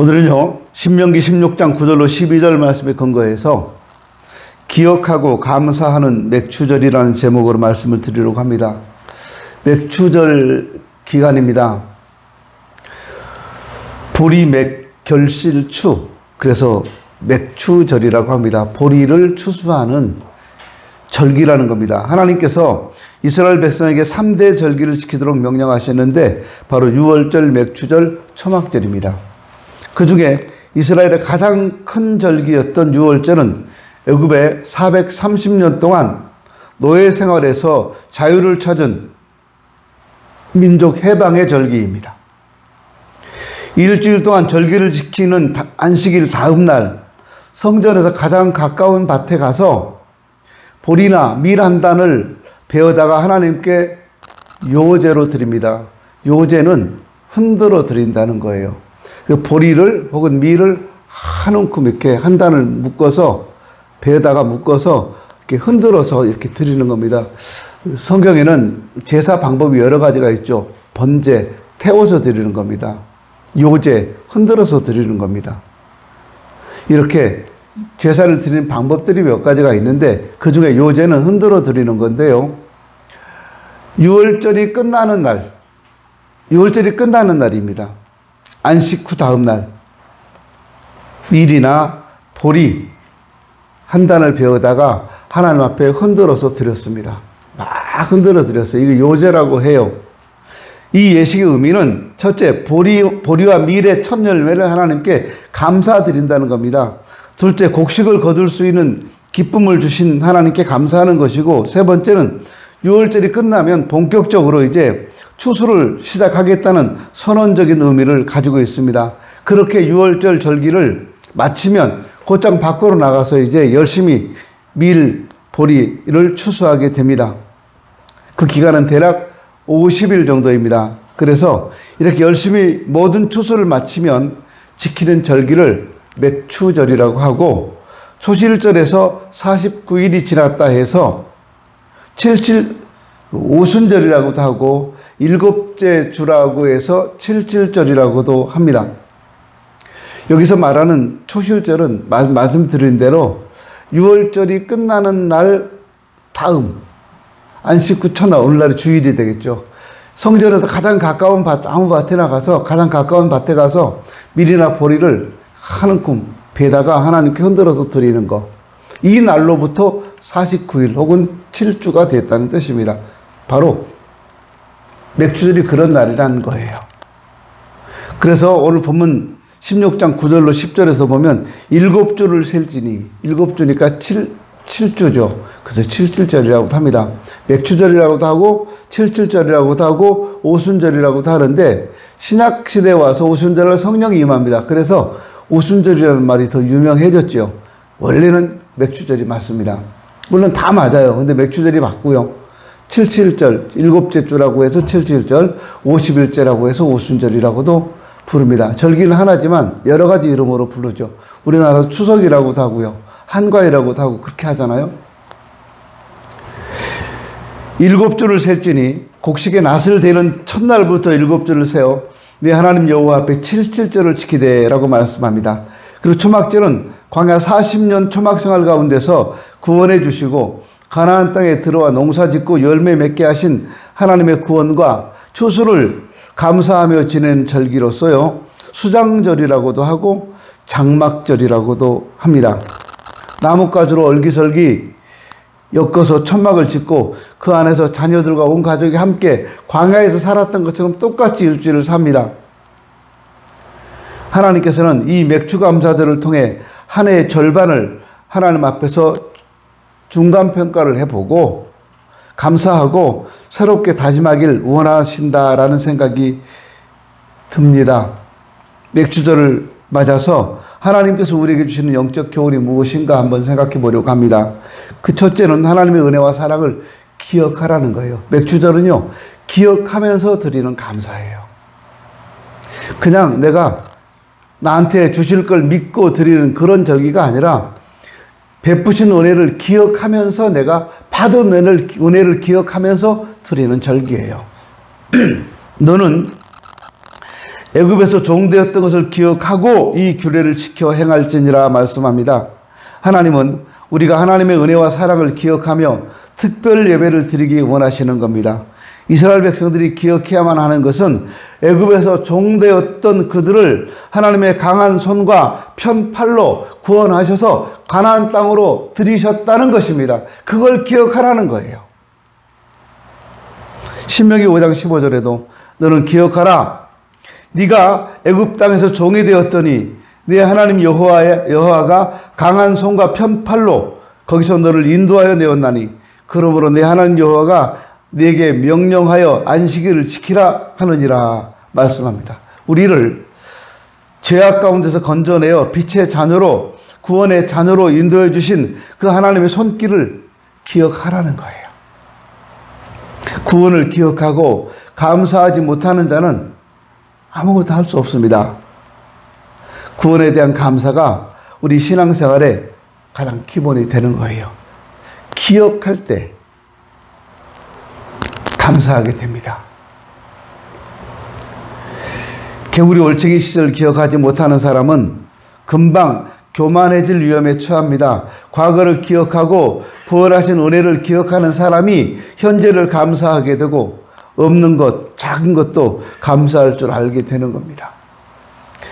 오늘은요, 신명기 16장 9절로 12절 말씀에 근거해서 기억하고 감사하는 맥추절이라는 제목으로 말씀을 드리려고 합니다. 맥추절 기간입니다. 보리맥 결실추, 그래서 맥추절이라고 합니다. 보리를 추수하는 절기라는 겁니다. 하나님께서 이스라엘 백성에게 3대 절기를 지키도록 명령하셨는데 바로 유월절, 맥추절, 초막절입니다. 그 중에 이스라엘의 가장 큰 절기였던 유월절은 애굽에 430년 동안 노예 생활에서 자유를 찾은 민족 해방의 절기입니다. 일주일 동안 절기를 지키는 안식일 다음 날 성전에서 가장 가까운 밭에 가서 보리나 밀 한 단을 베어다가 하나님께 요제로 드립니다. 요제는 흔들어 드린다는 거예요. 그 보리를 혹은 밀을 한 움큼 이렇게 한 단을 묶어서 배에다가 묶어서 이렇게 흔들어서 이렇게 드리는 겁니다. 성경에는 제사 방법이 여러 가지가 있죠. 번제, 태워서 드리는 겁니다. 요제, 흔들어서 드리는 겁니다. 이렇게 제사를 드리는 방법들이 몇 가지가 있는데 그 중에 요제는 흔들어 드리는 건데요. 6월절이 끝나는 날, 6월절이 끝나는 날입니다. 안식 후 다음 날 밀이나 보리 한 단을 베어다가 하나님 앞에 흔들어서 드렸습니다. 막 흔들어 드렸어요. 이거 요제라고 해요. 이 예식의 의미는 첫째, 보리와 밀의 첫 열매를 하나님께 감사드린다는 겁니다. 둘째, 곡식을 거둘 수 있는 기쁨을 주신 하나님께 감사하는 것이고, 세 번째는 6월절이 끝나면 본격적으로 이제 추수를 시작하겠다는 선언적인 의미를 가지고 있습니다. 그렇게 6월절 절기를 마치면 곧장 밖으로 나가서 이제 열심히 밀, 보리를 추수하게 됩니다. 그 기간은 대략 50일 정도입니다. 그래서 이렇게 열심히 모든 추수를 마치면 지키는 절기를 맥추절이라고 하고, 초실절에서 49일이 지났다 해서 오순절이라고도 하고, 일곱째 주라고 해서 칠칠절이라고도 합니다. 여기서 말하는 초실절은 말씀드린 대로 6월절이 끝나는 날 다음 안식 후 첫날, 오늘날이 주일이 되겠죠. 성전에서 가장 가까운 밭, 아무 밭에 나가서 가장 가까운 밭에 가서 밀이나 보리를 한 움큼 배다가 하나님께 흔들어서 드리는 것. 이 날로부터 49일 혹은 7주가 됐다는 뜻입니다. 바로 맥추절이 그런 날이라는 거예요. 그래서 오늘 본문 16장 9절로 10절에서 보면 7주를 셀지니, 7주니까 7주죠. 그래서 7.7절이라고도 합니다. 맥추절이라고도 하고 7.7절이라고도 하고 오순절이라고도 하는데, 신약시대에 와서 오순절을 성령이 임합니다. 그래서 오순절이라는 말이 더 유명해졌죠. 원래는 맥추절이 맞습니다. 물론 다 맞아요. 근데 맥추절이 맞고요. 7.7절, 일곱째 주라고 해서 7.7절, 50일째라고 해서 오순절이라고도 부릅니다. 절기는 하나지만 여러 가지 이름으로 부르죠. 우리나라 추석이라고도 하고요. 한과이라고도 하고 그렇게 하잖아요. 7주를 셀지니, 곡식의 낫을 대는 첫날부터 7주를 세어 네 하나님 여호와 앞에 7.7절을 지키되라고 말씀합니다. 그리고 초막절은 광야 40년 초막생활 가운데서 구원해 주시고 가나안 땅에 들어와 농사짓고 열매 맺게 하신 하나님의 구원과 추수를 감사하며 지내는 절기로서요, 수장절이라고도 하고 장막절이라고도 합니다. 나뭇가지로 얼기설기 엮어서 천막을 짓고 그 안에서 자녀들과 온 가족이 함께 광야에서 살았던 것처럼 똑같이 일주일을 삽니다. 하나님께서는 이 맥추감사절을 통해 한 해의 절반을 하나님 앞에서 중간평가를 해보고 감사하고 새롭게 다짐하길 원하신다라는 생각이 듭니다. 맥추절을 맞아서 하나님께서 우리에게 주시는 영적 교훈이 무엇인가 한번 생각해 보려고 합니다. 그 첫째는 하나님의 은혜와 사랑을 기억하라는 거예요. 맥추절은요, 기억하면서 드리는 감사예요. 그냥 내가 나한테 주실 걸 믿고 드리는 그런 절기가 아니라 베푸신 은혜를 기억하면서, 내가 받은 은혜를 기억하면서 드리는 절기예요. 너는 애굽에서 종되었던 것을 기억하고 이 규례를 지켜 행할지니라 말씀합니다. 하나님은 우리가 하나님의 은혜와 사랑을 기억하며 특별 예배를 드리기 원하시는 겁니다. 이스라엘 백성들이 기억해야만 하는 것은 애굽에서 종되었던 그들을 하나님의 강한 손과 편팔로 구원하셔서 가나안 땅으로 들이셨다는 것입니다. 그걸 기억하라는 거예요. 신명기 5장 15절에도 너는 기억하라. 네가 애굽 땅에서 종이 되었더니 네 하나님 여호와가 강한 손과 편팔로 거기서 너를 인도하여 내었나니 그러므로 네 하나님 여호와가 네게 명령하여 안식일을 지키라 하느니라 말씀합니다. 우리를 죄악 가운데서 건져내어 빛의 자녀로 구원의 자녀로 인도해 주신 그 하나님의 손길을 기억하라는 거예요. 구원을 기억하고 감사하지 못하는 자는 아무것도 할 수 없습니다. 구원에 대한 감사가 우리 신앙생활의 가장 기본이 되는 거예요. 기억할 때 감사하게 됩니다. 개구리 올챙이 시절 기억하지 못하는 사람은 금방 교만해질 위험에 처합니다. 과거를 기억하고 부활하신 은혜를 기억하는 사람이 현재를 감사하게 되고 없는 것, 작은 것도 감사할 줄 알게 되는 겁니다.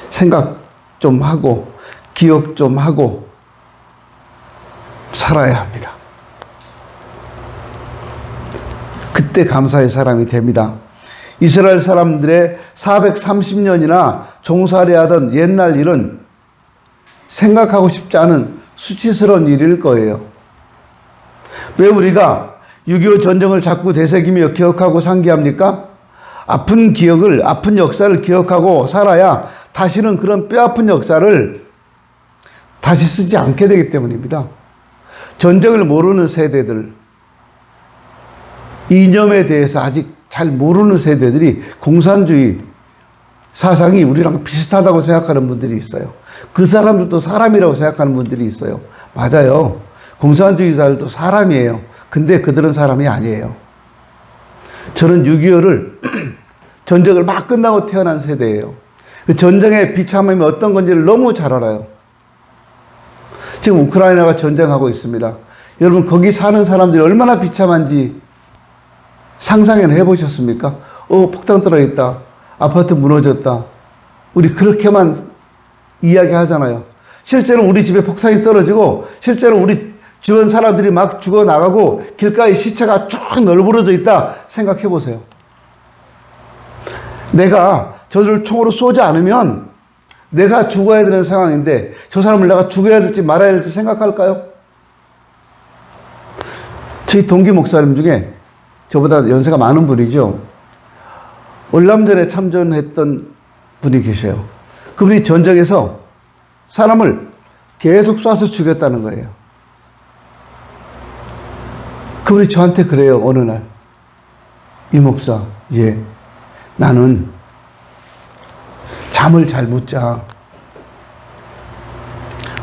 생각 좀 하고 기억 좀 하고 살아야 합니다. 그때 감사의 사람이 됩니다. 이스라엘 사람들의 430년이나 종살이하던 옛날 일은 생각하고 싶지 않은 수치스러운 일일 거예요. 왜 우리가 6.25 전쟁을 자꾸 되새기며 기억하고 상기합니까? 아픈 기억을, 아픈 역사를 기억하고 살아야 다시는 그런 뼈아픈 역사를 다시 쓰지 않게 되기 때문입니다. 전쟁을 모르는 세대들, 이념에 대해서 아직 잘 모르는 세대들이 공산주의 사상이 우리랑 비슷하다고 생각하는 분들이 있어요. 그 사람들도 사람이라고 생각하는 분들이 있어요. 맞아요. 공산주의자들도 사람이에요. 근데 그들은 사람이 아니에요. 저는 6.25를 전쟁을 막 끝나고 태어난 세대예요. 그 전쟁의 비참함이 어떤 건지를 너무 잘 알아요. 지금 우크라이나가 전쟁하고 있습니다. 여러분 거기 사는 사람들이 얼마나 비참한지 상상이나 해보셨습니까? 폭탄 떨어졌다. 아파트 무너졌다. 우리 그렇게만 이야기하잖아요. 실제로 우리 집에 폭탄이 떨어지고 실제로 우리 주변 사람들이 막 죽어나가고 길가에 시체가 쭉 널브러져 있다 생각해보세요. 내가 저들을 총으로 쏘지 않으면 내가 죽어야 되는 상황인데 저 사람을 내가 죽여야 될지 말아야 될지 생각할까요? 저희 동기 목사님 중에 저보다 연세가 많은 분이죠. 월남전에 참전했던 분이 계셔요. 그분이 전쟁에서 사람을 계속 쏴서 죽였다는 거예요. 그분이 저한테 그래요. 어느 날. 이 목사, 나는 잠을 잘 못 자.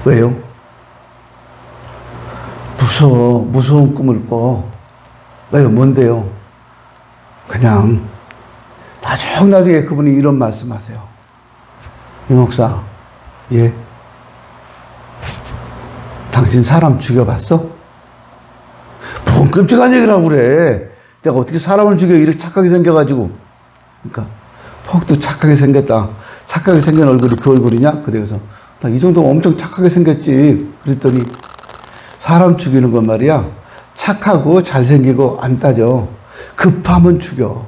왜요? 무서운 꿈을 꿔. 왜요? 뭔데요? 그냥 나중에 그분이 이런 말씀하세요. 이 목사, 당신 사람 죽여봤어? 무슨 끔찍한 얘기를 하고 그래. 내가 어떻게 사람을 죽여 이렇게 착하게 생겨가지고. 그러니까 퍽도 착하게 생겼다. 착하게 생긴 얼굴이 그 얼굴이냐? 그래서 나 이 정도면 엄청 착하게 생겼지. 그랬더니 사람 죽이는 건 말이야. 착하고 잘생기고 안 따져. 급하면 죽여.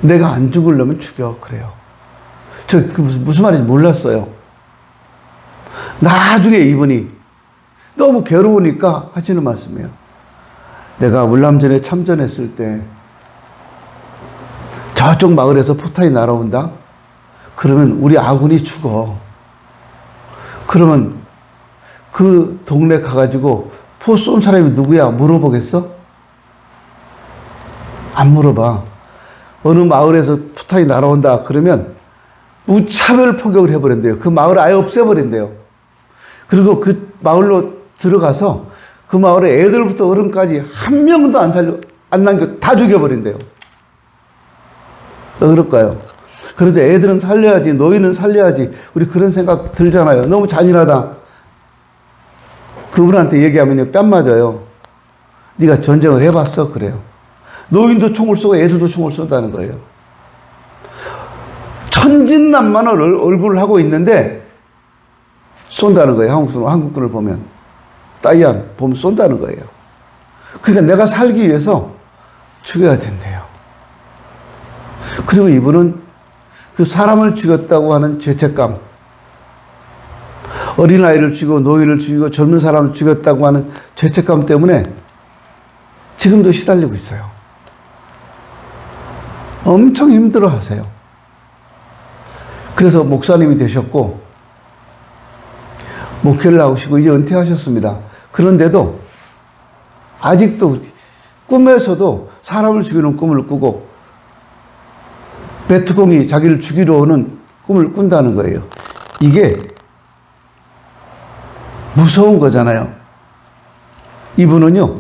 내가 안 죽으려면 죽여. 그래요. 저 무슨 말인지 몰랐어요. 나중에 이분이 너무 괴로우니까 하시는 말씀이에요. 내가 월남전에 참전했을 때 저쪽 마을에서 포탄이 날아온다? 그러면 우리 아군이 죽어. 그러면 그 동네 가가지고 포 쏜 사람이 누구야? 물어보겠어? 안 물어봐. 어느 마을에서 포탄이 날아온다 그러면 무차별 포격을 해버린대요. 그 마을을 아예 없애버린대요. 그리고 그 마을로 들어가서 그 마을에 애들부터 어른까지 한 명도 안 남겨 다 죽여버린대요. 왜 그럴까요? 그런데 애들은 살려야지, 노인은 살려야지. 우리 그런 생각 들잖아요. 너무 잔인하다. 그분한테 얘기하면 뺨 맞아요. 네가 전쟁을 해봤어? 그래요. 노인도 총을 쏘고 애들도 총을 쏜다는 거예요. 천진난만을 얼굴을 하고 있는데 쏜다는 거예요. 한국군을 보면. 따이안 보면 쏜다는 거예요. 그러니까 내가 살기 위해서 죽여야 된대요. 그리고 이분은 그 사람을 죽였다고 하는 죄책감, 어린아이를 죽이고 노인을 죽이고 젊은 사람을 죽였다고 하는 죄책감 때문에 지금도 시달리고 있어요. 엄청 힘들어 하세요. 그래서 목사님이 되셨고 목회를 나오시고 이제 은퇴하셨습니다. 그런데도 아직도 꿈에서도 사람을 죽이는 꿈을 꾸고 베트콩이 자기를 죽이러 오는 꿈을 꾼다는 거예요. 이게 무서운 거잖아요. 이분은요,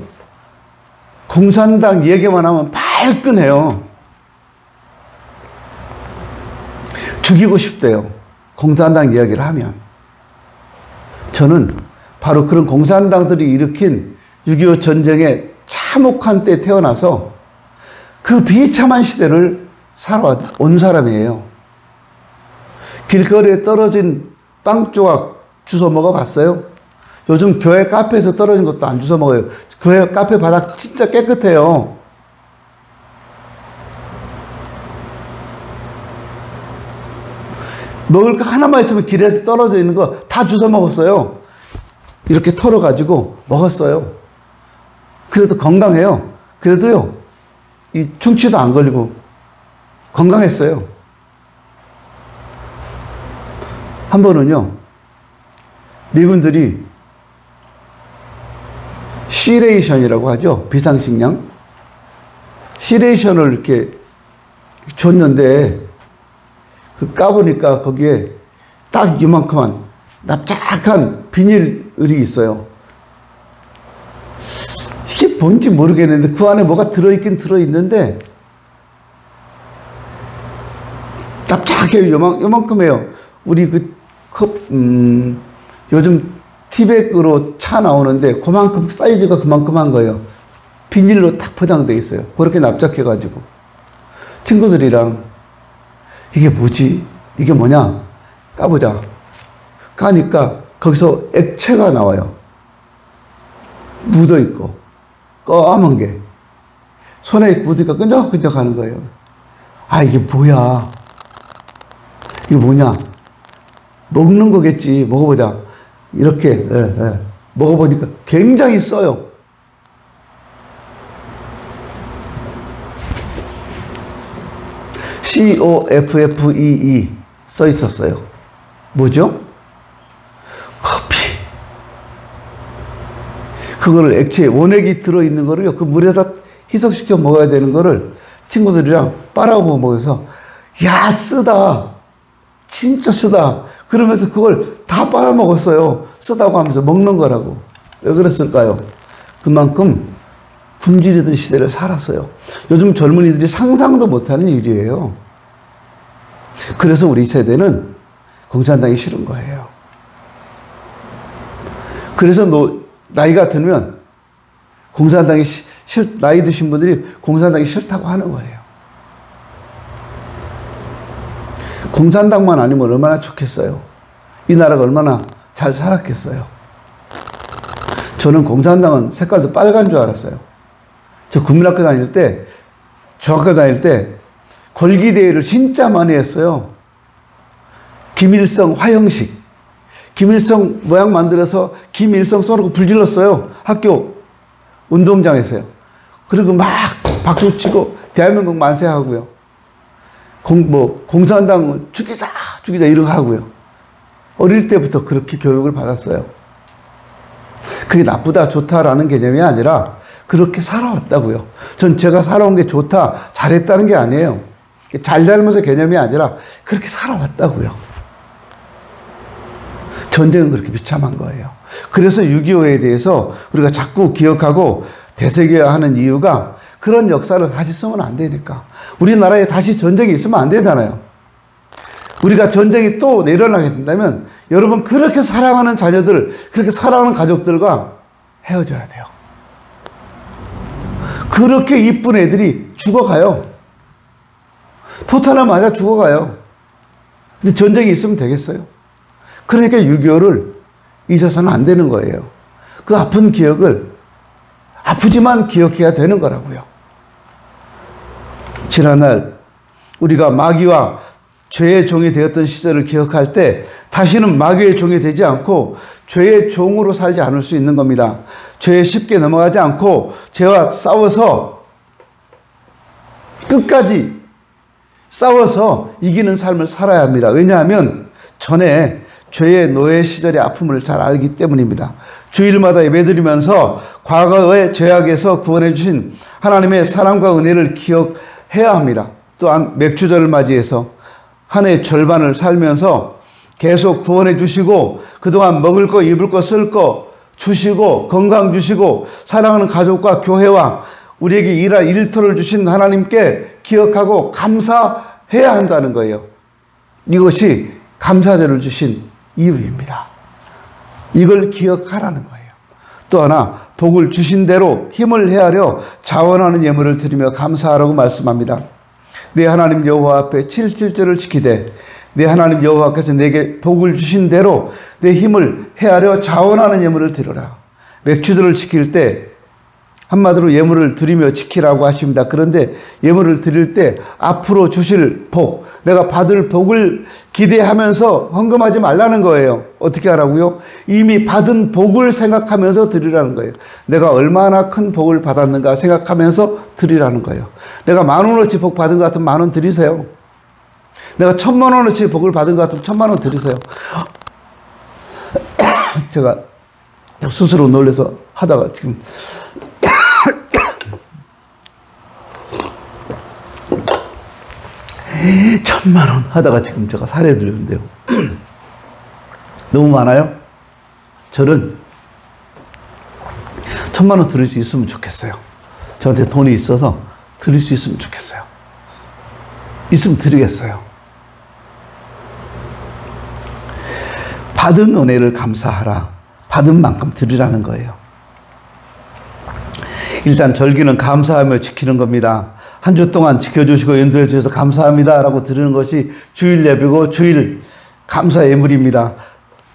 공산당 얘기만 하면 발끈해요. 죽이고 싶대요. 공산당 이야기를 하면. 저는 바로 그런 공산당들이 일으킨 6.25 전쟁의 참혹한 때 태어나서 그 비참한 시대를 살아온 사람이에요. 길거리에 떨어진 빵 조각 주워 먹어봤어요? 요즘 교회 카페에서 떨어진 것도 안 주워 먹어요. 교회 카페 바닥 진짜 깨끗해요. 먹을 거 하나만 있으면 길에서 떨어져 있는 거 다 주워 먹었어요. 이렇게 털어가지고 먹었어요. 그래도 건강해요. 그래도요, 이 충치도 안 걸리고 건강했어요. 한 번은요, 미군들이 시레이션이라고 하죠. 비상식량. 시레이션을 이렇게 줬는데, 까보니까 거기에 딱 이만큼만 납작한 비닐을이 있어요. 이게 뭔지 모르겠는데 그 안에 뭐가 들어있긴 들어있는데 납작해요. 요만큼해요. 우리 그 컵, 요즘 티백으로 차 나오는데 그만큼 사이즈가 그만큼한 거예요. 비닐로 딱 포장되어 있어요. 그렇게 납작해가지고 친구들이랑 이게 뭐지? 이게 뭐냐? 까보자. 까니까 거기서 액체가 나와요. 묻어있고 검은 게 손에 묻으니까 끈적끈적 하는 거예요. 아, 이게 뭐야? 이게 뭐냐? 먹는 거겠지. 먹어보자. 이렇게 먹어보니까 굉장히 써요. COFFEE 써 있었어요. 뭐죠? 커피. 그거를 액체, 원액이 들어있는 거를요, 그 물에다 희석시켜 먹어야 되는 거를 친구들이랑 빨아먹어 먹어서, 야, 쓰다. 진짜 쓰다. 그러면서 그걸 다 빨아먹었어요. 쓰다고 하면서 먹는 거라고. 왜 그랬을까요? 그만큼 굶주리던 시대를 살았어요. 요즘 젊은이들이 상상도 못하는 일이에요. 그래서 우리 세대는 공산당이 싫은 거예요. 그래서 나이가 들면 공산당이 나이 드신 분들이 공산당이 싫다고 하는 거예요. 공산당만 아니면 얼마나 좋겠어요. 이 나라가 얼마나 잘 살았겠어요. 저는 공산당은 색깔도 빨간 줄 알았어요. 저 국민학교 다닐 때, 중학교 다닐 때 걸기대회를 진짜 많이 했어요. 김일성 화형식. 김일성 모양 만들어서 김일성 써놓고 불 질렀어요. 학교 운동장에서요. 그리고 막 박수 치고 대한민국 만세하고요. 공산당 죽이자 이런 거 하고요. 어릴 때부터 그렇게 교육을 받았어요. 그게 나쁘다 좋다라는 개념이 아니라 그렇게 살아왔다고요. 전 제가 살아온 게 좋다 잘했다는 게 아니에요. 잘잘못의 개념이 아니라 그렇게 살아왔다고요. 전쟁은 그렇게 비참한 거예요. 그래서 6.25에 대해서 우리가 자꾸 기억하고 되새겨야 하는 이유가 그런 역사를 다시 쓰면 안 되니까. 우리나라에 다시 전쟁이 있으면 안 되잖아요. 우리가 전쟁이 또 일어나게 된다면 여러분 그렇게 사랑하는 자녀들, 그렇게 사랑하는 가족들과 헤어져야 돼요. 그렇게 이쁜 애들이 죽어가요. 포탄을 맞아 죽어가요. 근데 전쟁이 있으면 되겠어요? 그러니까 6.25를 잊어서는 안 되는 거예요. 그 아픈 기억을 아프지만 기억해야 되는 거라고요. 지난날 우리가 마귀와 죄의 종이 되었던 시절을 기억할 때 다시는 마귀의 종이 되지 않고 죄의 종으로 살지 않을 수 있는 겁니다. 죄에 쉽게 넘어가지 않고 죄와 싸워서 끝까지 싸워서 이기는 삶을 살아야 합니다. 왜냐하면 전에 죄의 노예 시절의 아픔을 잘 알기 때문입니다. 주일마다 예배드리면서 과거의 죄악에서 구원해 주신 하나님의 사랑과 은혜를 기억해야 합니다. 또한 맥주절을 맞이해서 한 해의 절반을 살면서 계속 구원해 주시고 그동안 먹을 거, 입을 거, 쓸 거 주시고 건강 주시고 사랑하는 가족과 교회와 우리에게 일할 일터를 주신 하나님께 기억하고 감사해야 한다는 거예요. 이것이 감사절을 주신 이유입니다. 이걸 기억하라는 거예요. 또 하나 복을 주신 대로 힘을 헤아려 자원하는 예물을 드리며 감사하라고 말씀합니다. 내 하나님 여호와 앞에 7.7절을 지키되 내 하나님 여호와께서 내게 복을 주신 대로 내 힘을 헤아려 자원하는 예물을 드려라. 맥주들을 지킬 때 한마디로 예물을 드리며 지키라고 하십니다. 그런데 예물을 드릴 때 앞으로 주실 복, 내가 받을 복을 기대하면서 헌금하지 말라는 거예요. 어떻게 하라고요? 이미 받은 복을 생각하면서 드리라는 거예요. 내가 얼마나 큰 복을 받았는가 생각하면서 드리라는 거예요. 내가 10,000원어치 복 받은 것 같으면 10,000원 드리세요. 내가 1,000,000원어치 복을 받은 것 같으면 1,000,000원 드리세요. 제가 스스로 놀라서 하다가 지금 1,000,000원 하다가 지금 제가 살해 들렸는데요. 너무 많아요? 저는 1,000,000원 드릴 수 있으면 좋겠어요. 저한테 돈이 있어서 드릴 수 있으면 좋겠어요. 있으면 드리겠어요. 받은 은혜를 감사하라. 받은 만큼 드리라는 거예요. 일단 절기는 감사하며 지키는 겁니다. 한 주 동안 지켜주시고 인도해 주셔서 감사합니다 라고 드리는 것이 주일 예배고 주일 감사 예물입니다.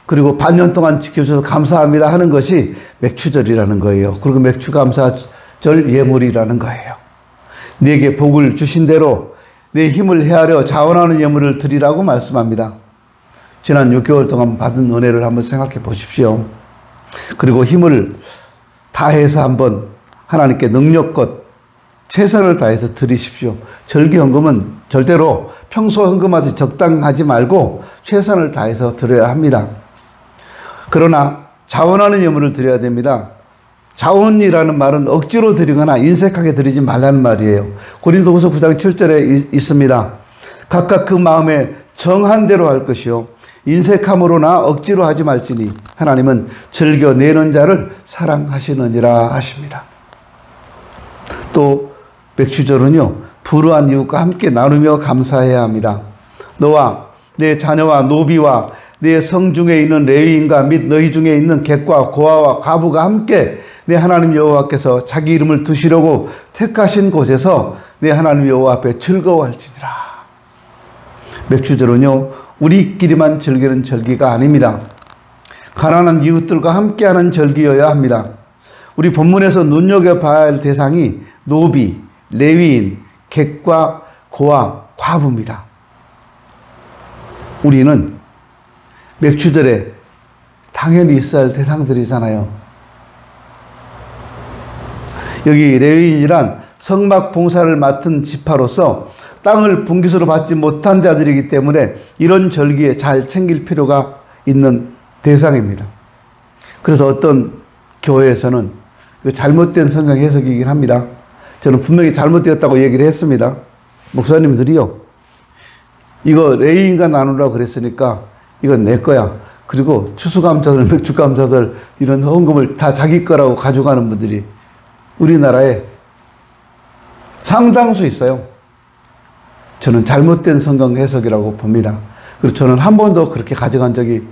그리고 반년 동안 지켜주셔서 감사합니다 하는 것이 맥주절이라는 거예요. 그리고 맥주 감사절 예물이라는 거예요. 내게 복을 주신 대로 내 힘을 헤아려 자원하는 예물을 드리라고 말씀합니다. 지난 6개월 동안 받은 은혜를 한번 생각해 보십시오. 그리고 힘을 다해서 한번 하나님께 능력껏 최선을 다해서 드리십시오. 절기헌금은 절대로 평소 헌금하듯이 적당하지 말고 최선을 다해서 드려야 합니다. 그러나 자원하는 예물을 드려야 됩니다. 자원이라는 말은 억지로 드리거나 인색하게 드리지 말라는 말이에요. 고린도후서 9장 7절에 있습니다. 각각 그 마음에 정한 대로 할 것이요 인색함으로나 억지로 하지 말지니 하나님은 즐겨 내는 자를 사랑하시느니라 하십니다. 또 맥주절은요 불우한 이웃과 함께 나누며 감사해야 합니다. 너와 내 자녀와 노비와 내 성중에 있는 레위인과 및 너희 중에 있는 객과 고아와 과부가 함께 내 하나님 여호와께서 자기 이름을 두시려고 택하신 곳에서 내 하나님 여호와 앞에 즐거워할지니라. 맥주절은요 우리끼리만 즐기는 절기가 아닙니다. 가난한 이웃들과 함께하는 절기여야 합니다. 우리 본문에서 눈여겨봐야 할 대상이 노비, 레위인, 객과 고아, 과부입니다. 우리는 맥주절에 당연히 있어야 할 대상들이잖아요. 여기 레위인이란 성막 봉사를 맡은 지파로서 땅을 분깃으로 받지 못한 자들이기 때문에 이런 절기에 잘 챙길 필요가 있는 대상입니다. 그래서 어떤 교회에서는 잘못된 성경 해석이긴 합니다. 저는 분명히 잘못되었다고 얘기를 했습니다. 목사님들이요. 이거 레위인과 나누라고 그랬으니까 이건 내 거야. 그리고 추수감사절, 맥주감사절 이런 헌금을 다 자기 거라고 가져가는 분들이 우리나라에 상당수 있어요. 저는 잘못된 성경 해석이라고 봅니다. 그리고 저는 한 번도 그렇게 가져간 적이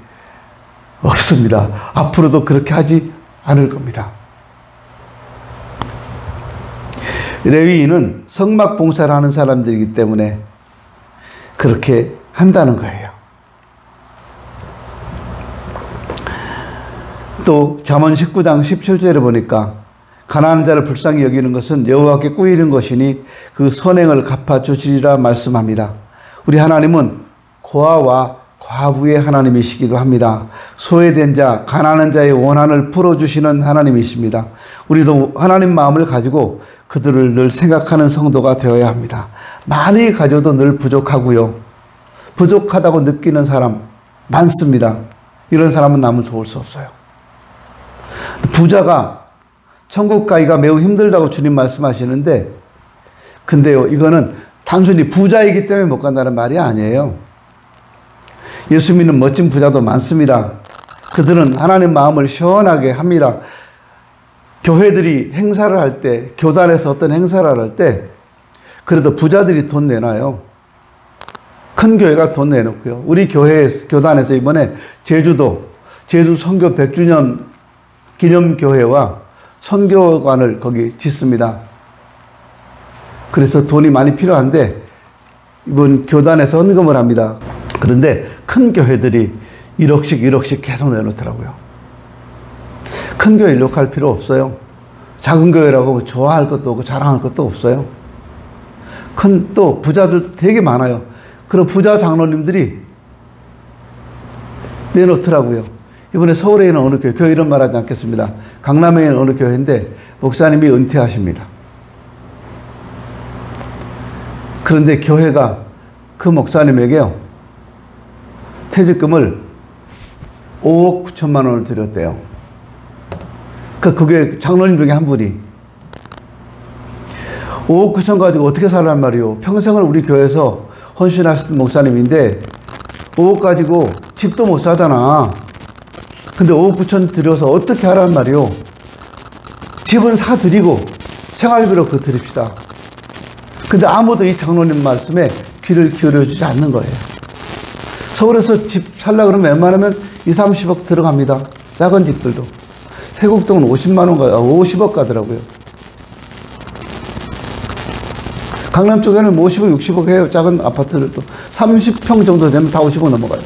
없습니다. 앞으로도 그렇게 하지 않을 겁니다. 레위인은 성막 봉사를 하는 사람들이기 때문에 그렇게 한다는 거예요. 또 잠언 19장 17절에 보니까 가난한 자를 불쌍히 여기는 것은 여호와께 꾸이는 것이니 그 선행을 갚아주시리라 말씀합니다. 우리 하나님은 고아와 과부의 하나님이시기도 합니다. 소외된 자, 가난한 자의 원한을 풀어주시는 하나님이십니다. 우리도 하나님 마음을 가지고 그들을 늘 생각하는 성도가 되어야 합니다. 많이 가져도 늘 부족하고요. 부족하다고 느끼는 사람 많습니다. 이런 사람은 남을 도울 수 없어요. 부자가 천국 가기가 매우 힘들다고 주님 말씀하시는데, 근데요, 이거는 단순히 부자이기 때문에 못 간다는 말이 아니에요. 예수 믿는 멋진 부자도 많습니다. 그들은 하나님 마음을 시원하게 합니다. 교회들이 행사를 할 때, 교단에서 어떤 행사를 할 때, 그래도 부자들이 돈 내놔요. 큰 교회가 돈 내놓고요. 우리 교회, 교단에서 이번에 제주 선교 100주년 기념교회와 선교관을 거기 짓습니다. 그래서 돈이 많이 필요한데, 이번 교단에서 헌금을 합니다. 그런데 큰 교회들이 1억씩 계속 내놓더라고요. 큰 교회 욕할 필요 없어요. 작은 교회라고 좋아할 것도 없고 자랑할 것도 없어요. 또 부자들도 되게 많아요. 그런 부자 장로님들이 내놓더라고요. 이번에 서울에 있는 어느 교회 이런 말 하지 않겠습니다. 강남에 있는 어느 교회인데 목사님이 은퇴하십니다. 그런데 교회가 그 목사님에게요, 퇴직금을 5억 9천만 원을 드렸대요. 그게 장로님 중에 한 분이 5억 9천 가지고 어떻게 살란 말이요. 평생을 우리 교회에서 헌신하신 목사님인데 5억 가지고 집도 못 사잖아. 근데 5억 9천 드려서 어떻게 하란 말이요. 집은 사드리고 생활비로 그거 드립시다. 근데 아무도 이 장로님 말씀에 귀를 기울여주지 않는 거예요. 서울에서 집 살려고 그러면 웬만하면 2, 30억 들어갑니다. 작은 집들도. 세곡동은 50억 가더라고요. 강남 쪽에는 50억, 60억 해요. 작은 아파트들도. 30평 정도 되면 다 50억 넘어가요.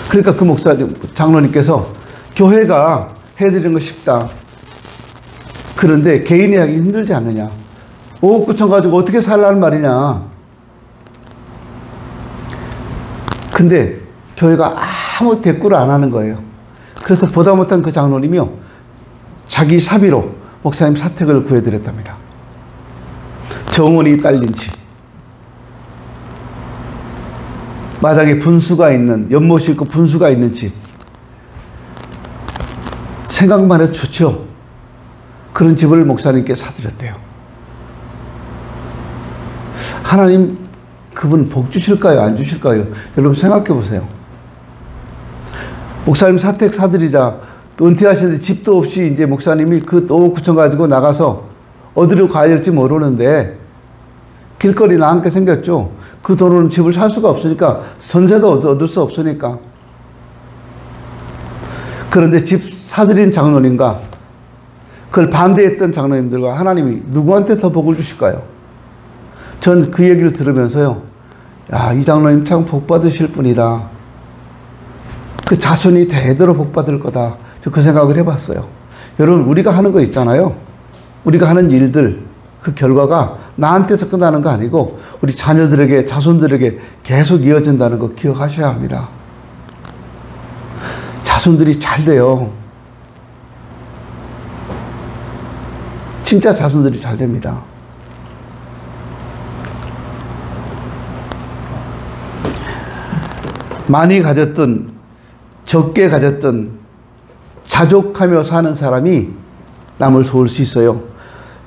그러니까 그 목사님, 장로님께서 교회가 해드리는 거 쉽다. 그런데 개인이 하기 힘들지 않느냐. 5억 9천 가지고 어떻게 살라는 말이냐. 근데 교회가 아무 대꾸를 안 하는 거예요. 그래서 보다 못한 그 장로님이요, 자기 사비로 목사님 사택을 구해드렸답니다. 정원이 딸린 집, 마당에 분수가 있는, 연못이 있고 분수가 있는 집. 생각만 해도 좋죠. 그런 집을 목사님께 사드렸대요. 하나님 그분 복 주실까요? 안 주실까요? 여러분 생각해 보세요. 목사님 사택 사드리자, 은퇴하시는데 집도 없이 이제 목사님이 그 5억 9천 가지고 나가서 어디로 가야 될지 모르는데 길거리 나앉게 생겼죠. 그 돈으로는 집을 살 수가 없으니까, 전세도 얻을 수 없으니까. 그런데 집 사드린 장로님과 그걸 반대했던 장로님들과 하나님이 누구한테 더 복을 주실까요? 전 그 얘기를 들으면서요, 야, 이 장로님 참 복 받으실 분이다. 그 자손이 대대로 복 받을 거다. 저 그 생각을 해봤어요. 여러분, 우리가 하는 거 있잖아요. 우리가 하는 일들, 그 결과가 나한테서 끝나는 거 아니고 우리 자녀들에게, 자손들에게 계속 이어진다는 거 기억하셔야 합니다. 자손들이 잘 돼요. 진짜 자손들이 잘 됩니다. 많이 가졌든 적게 가졌든 자족하며 사는 사람이 남을 도울 수 있어요.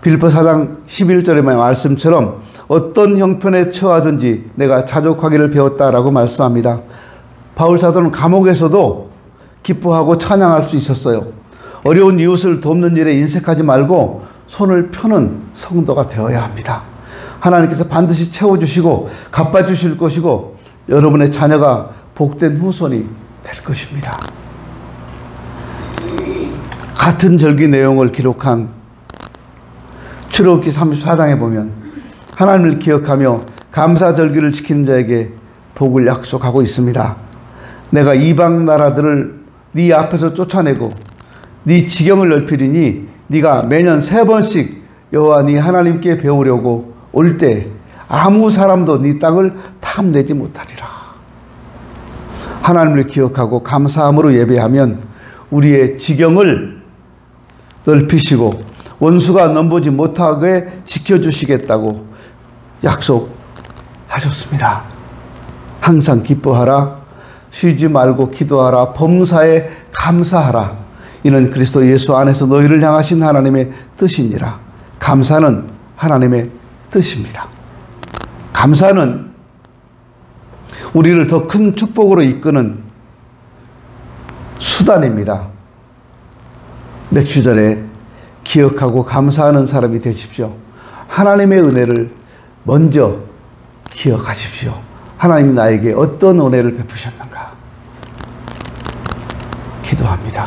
빌립보 4장 11절의 말씀처럼 어떤 형편에 처하든지 내가 자족하기를 배웠다라고 말씀합니다. 바울 사도는 감옥에서도 기뻐하고 찬양할 수 있었어요. 어려운 이웃을 돕는 일에 인색하지 말고 손을 펴는 성도가 되어야 합니다. 하나님께서 반드시 채워주시고 갚아주실 것이고 여러분의 자녀가 복된 후손이 될 것입니다. 같은 절기 내용을 기록한 출애굽기 34장에 보면 하나님을 기억하며 감사절기를 지키는 자에게 복을 약속하고 있습니다. 내가 이방 나라들을 네 앞에서 쫓아내고 네 지경을 넓히리니 네가 매년 3번씩 여호와 네 하나님께 배우려고 올 때 아무 사람도 네 땅을 탐내지 못하리라. 하나님을 기억하고 감사함으로 예배하면 우리의 지경을 넓히시고 원수가 넘보지 못하게 지켜주시겠다고 약속하셨습니다. 항상 기뻐하라, 쉬지 말고 기도하라, 범사에 감사하라. 이는 그리스도 예수 안에서 너희를 향하신 하나님의 뜻이니라. 감사는 하나님의 뜻입니다. 감사는 우리를 더 큰 축복으로 이끄는 수단입니다. 맥주절에 기억하고 감사하는 사람이 되십시오. 하나님의 은혜를 먼저 기억하십시오. 하나님이 나에게 어떤 은혜를 베푸셨는가? 기도합니다.